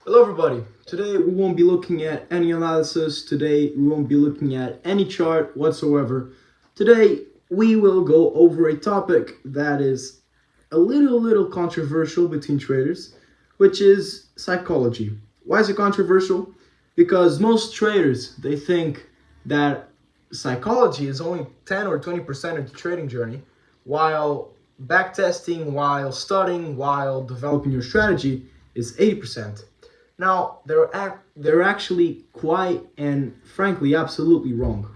Hello everybody. Today we won't be looking at any analysis. Today we won't be looking at any chart whatsoever. Today we will go over a topic that is a little controversial between traders, which is psychology. Why is it controversial? Because most traders they think that psychology is only 10 or 20% of the trading journey, while backtesting, while studying, while developing your strategy is 80%. Now, they're actually quite and frankly absolutely wrong.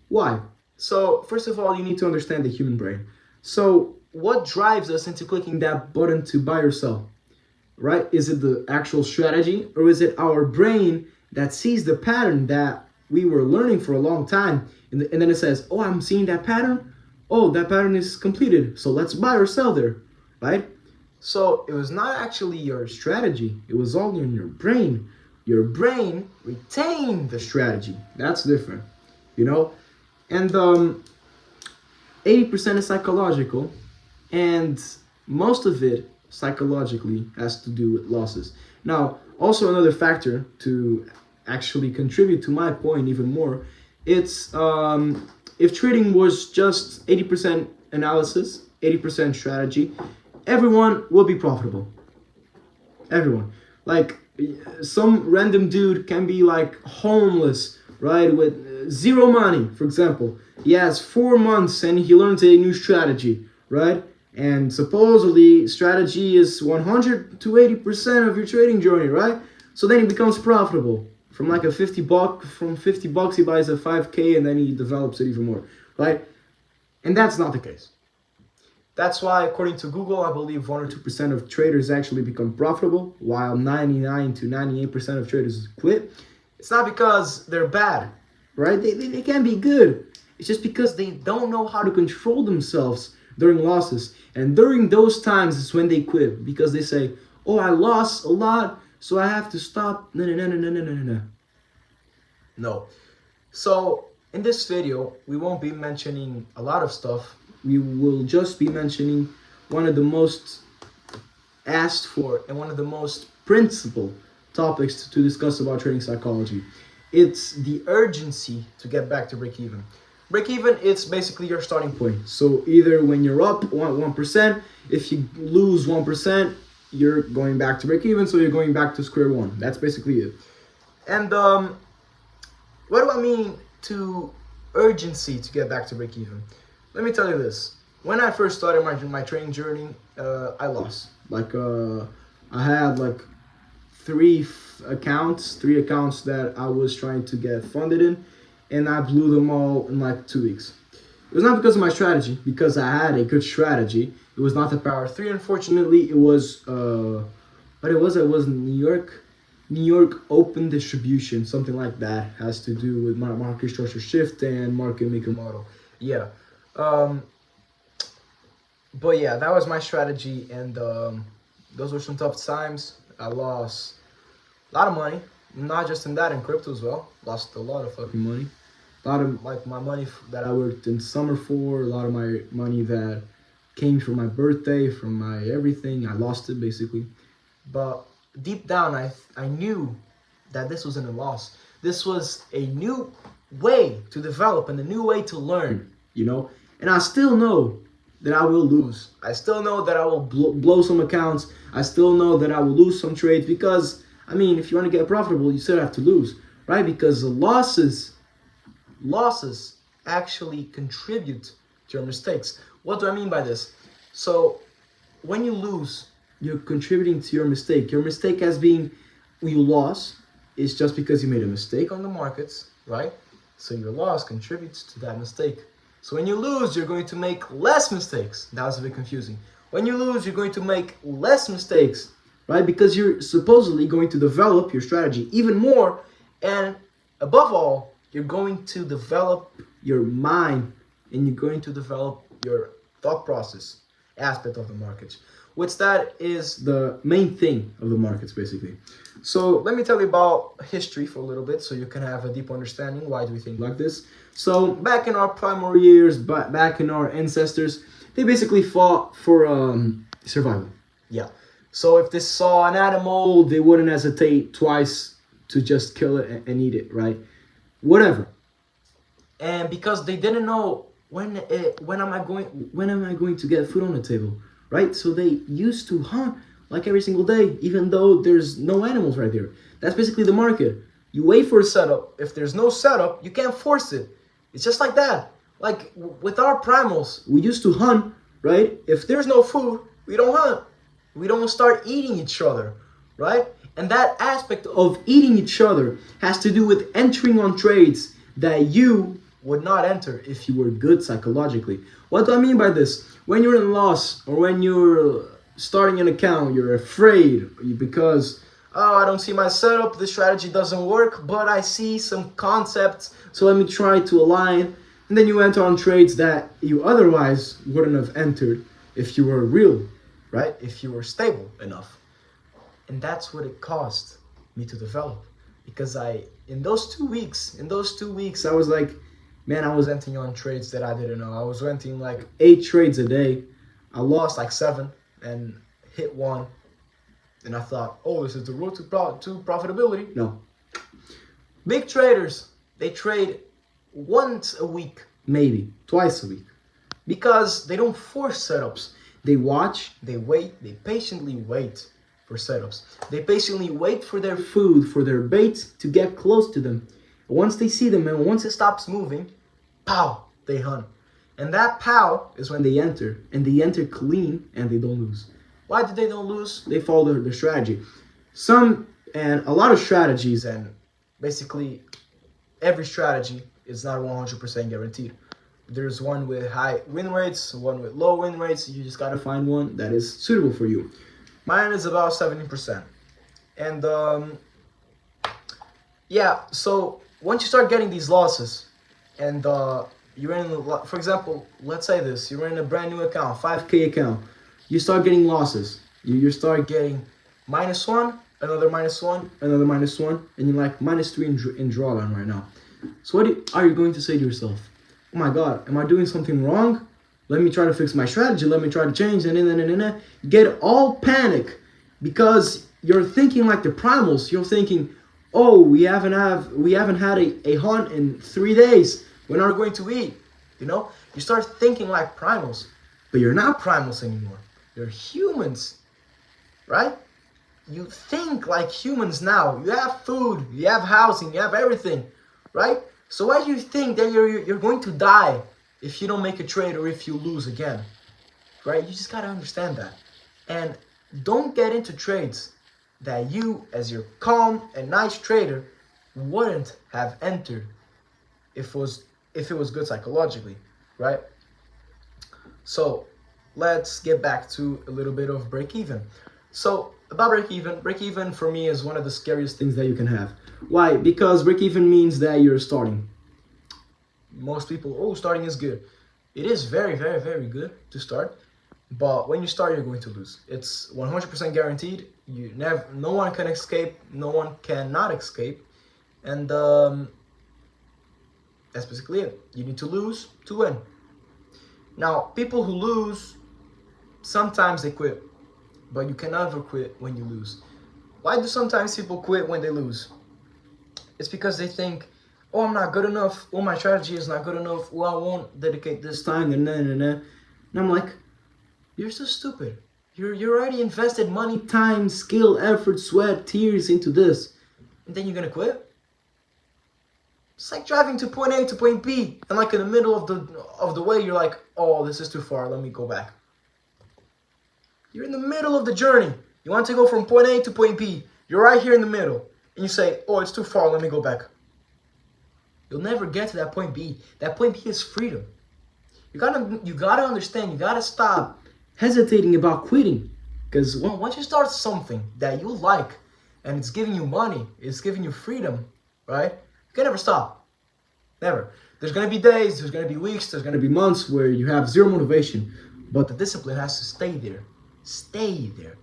Why? So, first of all, you need to understand the human brain. So, what drives us into clicking that button to buy or sell? Right? Is it the actual strategy, or is it our brain that sees the pattern that we were learning for a long time, and then it says, "Oh, I'm seeing that pattern. Oh, that pattern is completed. So let's buy or sell there." Right? So it was not actually your strategy. It was all in your brain. Your brain retained the strategy. That's different, you know. And 80% is psychological, and most of it psychologically has to do with losses. Now, also another factor to actually contribute to my point even more, it's if trading was just 80% analysis, 80% strategy, everyone will be profitable. Everyone. Like, some random dude can be like homeless, right, with zero money, for example. He has 4 months and he learns a new strategy, right? And supposedly strategy is 100 to 80% of your trading journey, right? So then he becomes profitable. From like a 50 bucks he buys a 5K and then he develops it even more, right? And that's not the case. That's why, according to Google, I believe 1 or 2% of traders actually become profitable, while 99 to 98% of traders quit. It's not because they're bad, right? They can be good. It's just because they don't know how to control themselves during losses. And during those times is when they quit, because they say, "Oh, I lost a lot, so I have to stop." No. No. So, in this video, we won't be mentioning a lot of stuff. We will just be mentioning one of the most asked for and one of the most principal topics to discuss about trading psychology. It's the urgency to get back to break even. Break even, it's basically your starting point. So either when you're up 1%, if you lose 1%, you're going back to break even, so you're going back to square one. That's basically it. And what do I mean to urgency to get back to break even? Let me tell you this. When I first started my trading journey, I lost. I had like three accounts that I was trying to get funded in, and I blew them all in like 2 weeks. It was not because of my strategy, because I had a good strategy. It was not the power 3, unfortunately. It was, what it was New York open distribution, something like that. Has to do with market structure shift and market maker model. Yeah. But yeah, that was my strategy, and those were some tough times. I lost a lot of money, not just in that, in crypto as well. Lost a lot of fucking money. A lot of like my money that I worked in summer for, a lot of my money that came from my birthday, from my everything. I lost it basically. But deep down, I knew that this wasn't a loss. This was a new way to develop and a new way to learn, you know? And I still know that I will lose. I still know that I will blow some accounts. I still know that I will lose some trades because, I mean, if you want to get profitable, you still have to lose, right? Because the losses actually contribute to your mistakes. What do I mean by this? So when you lose, you're contributing to your mistake. Your mistake as being you lost is just because you made a mistake on the markets, right? So your loss contributes to that mistake. So when you lose, you're going to make less mistakes. That was a bit confusing. When you lose, you're going to make less mistakes, right? Because you're supposedly going to develop your strategy even more. And above all, you're going to develop your mind and you're going to develop your thought process aspect of the markets, which that is the main thing of the markets, basically. So let me tell you about history for a little bit so you can have a deep understanding. Why do we think like this? So back in our primary years, back in our ancestors, they basically fought for survival. Yeah. So if they saw an animal, they wouldn't hesitate twice to just kill it and eat it, right? Whatever. And because they didn't know when am I going to get food on the table, right? So they used to hunt like every single day, even though there's no animals right there. That's basically the market. You wait for a setup. If there's no setup, you can't force it. It's just like that. Like with our primals, we used to hunt, right? If there's no food, we don't hunt. We don't start eating each other, right? And that aspect of eating each other has to do with entering on trades that you would not enter if you were good psychologically. What do I mean by this? When you're in loss or when you're starting an account, you're afraid because, oh, I don't see my setup, this strategy doesn't work, but I see some concepts, so let me try to align. And then you enter on trades that you otherwise wouldn't have entered if you were real, right? If you were stable enough. And that's what it caused me to develop. Because in those two weeks, I was like, man, I was entering on trades that I didn't know. I was entering like 8 trades a day. I lost like 7 and hit 1. And I thought, oh, this is the road to profitability. No. Big traders, they trade once a week, maybe twice a week. Because they don't force setups. They watch, they wait, they patiently wait for setups. They patiently wait for their food, for their bait to get close to them. Once they see them and once it stops moving, pow, they hunt. And that pow is when they enter. And they enter clean and they don't lose. Why did they don't lose? They follow their strategy. A lot of strategies, and basically every strategy is not 100% guaranteed. There's one with high win rates, one with low win rates. You just gotta find one that is suitable for you. Mine is about 70%. And yeah, so once you start getting these losses, and you're in, for example, let's say this, you're in a brand new account, 5K account, you start getting losses. You start getting -1, another -1, another -1, and you're like -3 in drawdown right now. So what are you going to say to yourself? Oh my God, am I doing something wrong? Let me try to fix my strategy. Let me try to change. And get all panic because you're thinking like the primals. You're thinking, oh, we haven't had a hunt in 3 days. When are we going to eat? You know, you start thinking like primals, but you're not primals anymore. You're humans, right? You think like humans now. You have food, you have housing, you have everything, right? So why do you think that you're going to die if you don't make a trade or if you lose again, right? You just gotta understand that. And don't get into trades that you, as your calm and nice trader, wouldn't have entered if it was good psychologically, right? So let's get back to a little bit of break-even. So about break-even for me is one of the scariest things that you can have. Why? Because break-even means that you're starting. Most people, oh, starting is good. It is very, very, very good to start. But when you start, you're going to lose. It's 100% guaranteed. No one can escape. No one cannot escape. And that's basically it. You need to lose to win. Now, people who lose, sometimes they quit. But you can never quit when you lose. Why do sometimes people quit when they lose? It's because they think, oh, I'm not good enough. Oh, my strategy is not good enough. Oh, I won't dedicate this time. And I'm like, you're so stupid. You already invested money, time, skill, effort, sweat, tears into this. And then you're going to quit? It's like driving to point A to point B. And like in the middle of the way, you're like, oh, this is too far. Let me go back. You're in the middle of the journey. You want to go from point A to point B. You're right here in the middle. And you say, oh, it's too far. Let me go back. You'll never get to that point B. That point B is freedom. You gotta understand. You gotta stop hesitating about quitting. Because once you start something that you like, and it's giving you money, it's giving you freedom, right? You can never stop. Never. There's gonna be days, there's gonna be weeks, there's gonna be months where you have zero motivation. But the discipline has to stay there. Stay there.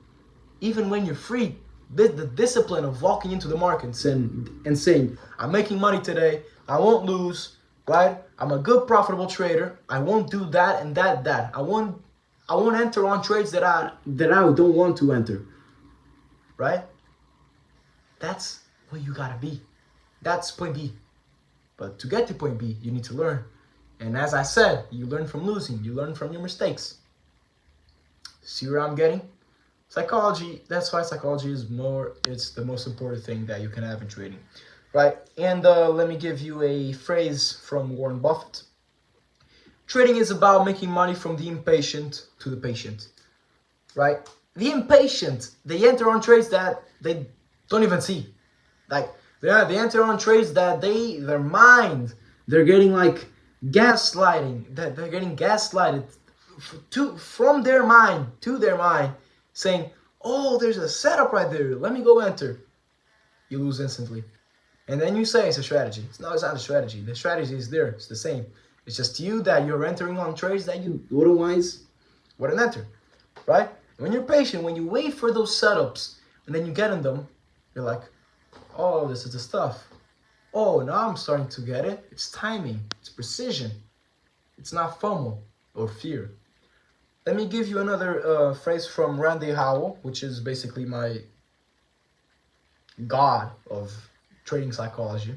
Even when you're free, the discipline of walking into the markets and saying, I'm making money today, I won't lose, right? I'm a good profitable trader. I won't do that and that. I won't enter on trades that I don't want to enter. right? That's what you gotta be. That's point B. But to get to point B, you need to learn. And as I said, you learn from losing. You learn from your mistakes. See where I'm getting? Psychology, that's why psychology is it's the most important thing that you can have in trading, right? And let me give you a phrase from Warren Buffett. Trading is about making money from the impatient to the patient, right? The impatient, they enter on trades that they don't even see. Like, they enter on trades that their mind, they're getting like gaslighting, that they're getting gaslighted from their mind to their mind, saying, oh, there's a setup right there, let me go enter. You lose instantly. And then you say it's a strategy. No, it's not a strategy. The strategy is there. It's the same. It's just you that you're entering on trades that you otherwise wouldn't enter, right? When you're patient, when you wait for those setups, and then you get in them, you're like, oh, this is the stuff. Oh, now I'm starting to get it. It's timing. It's precision. It's not FOMO or fear. Let me give you another phrase from Randy Howell, which is basically my god of trading psychology.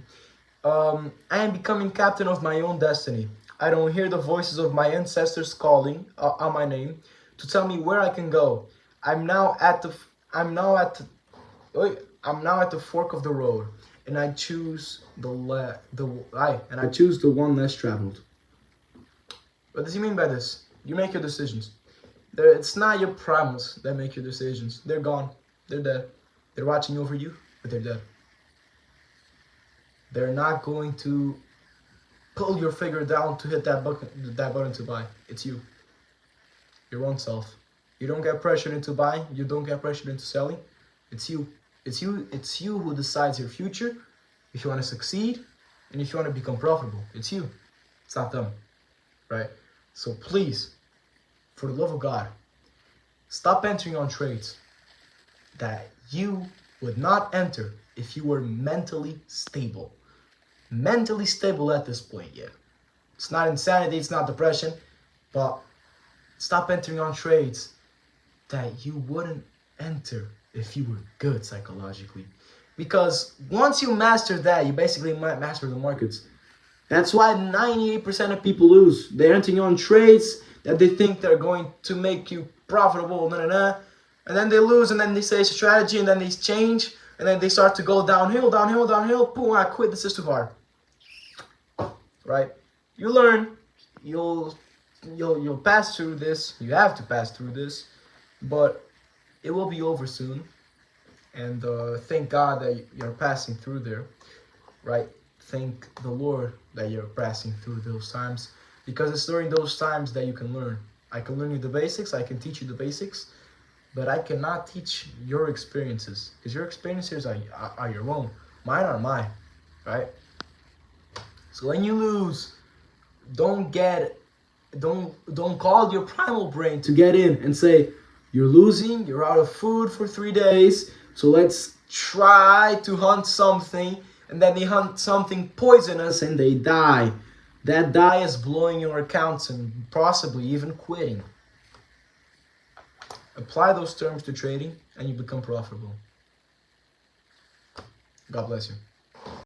I am becoming captain of my own destiny. I don't hear the voices of my ancestors calling on my name to tell me where I can go. I'm now at the fork of the road, and I choose I choose the one less traveled. What does he mean by this? You make your decisions. It's not your primals that make your decisions. They're gone. They're dead. They're watching over you, but they're dead. They're not going to pull your figure down to hit that button to buy. It's you. Your own self. You don't get pressured into buying. You don't get pressured into selling. It's you. It's you who decides your future, if you want to succeed, and if you want to become profitable. It's you. It's not them. Right? So please, for the love of God, stop entering on trades that you would not enter if you were mentally stable. Mentally stable at this point, yeah. It's not insanity, it's not depression, but stop entering on trades that you wouldn't enter if you were good psychologically. Because once you master that, you basically might master the markets. That's why 98% of people lose. They're entering on trades that they think they're going to make you profitable, and then they lose, and then they say it's a strategy, and then they change, and then they start to go downhill, boom, I quit, this is too hard. Right? You learn, you'll pass through this, you have to pass through this, but it will be over soon, and thank God that you're passing through there, right? Thank the Lord that you're passing through those times, because it's during those times that you can learn. I can learn you the basics, I can teach you the basics, but I cannot teach your experiences, because your experiences are your own. Mine are mine, right? So when you lose, don't call your primal brain to get in and say, you're losing, you're out of food for 3 days, so let's try to hunt something, and then they hunt something poisonous and they die. That die is blowing your accounts and possibly even quitting. Apply those terms to trading and you become profitable. God bless you.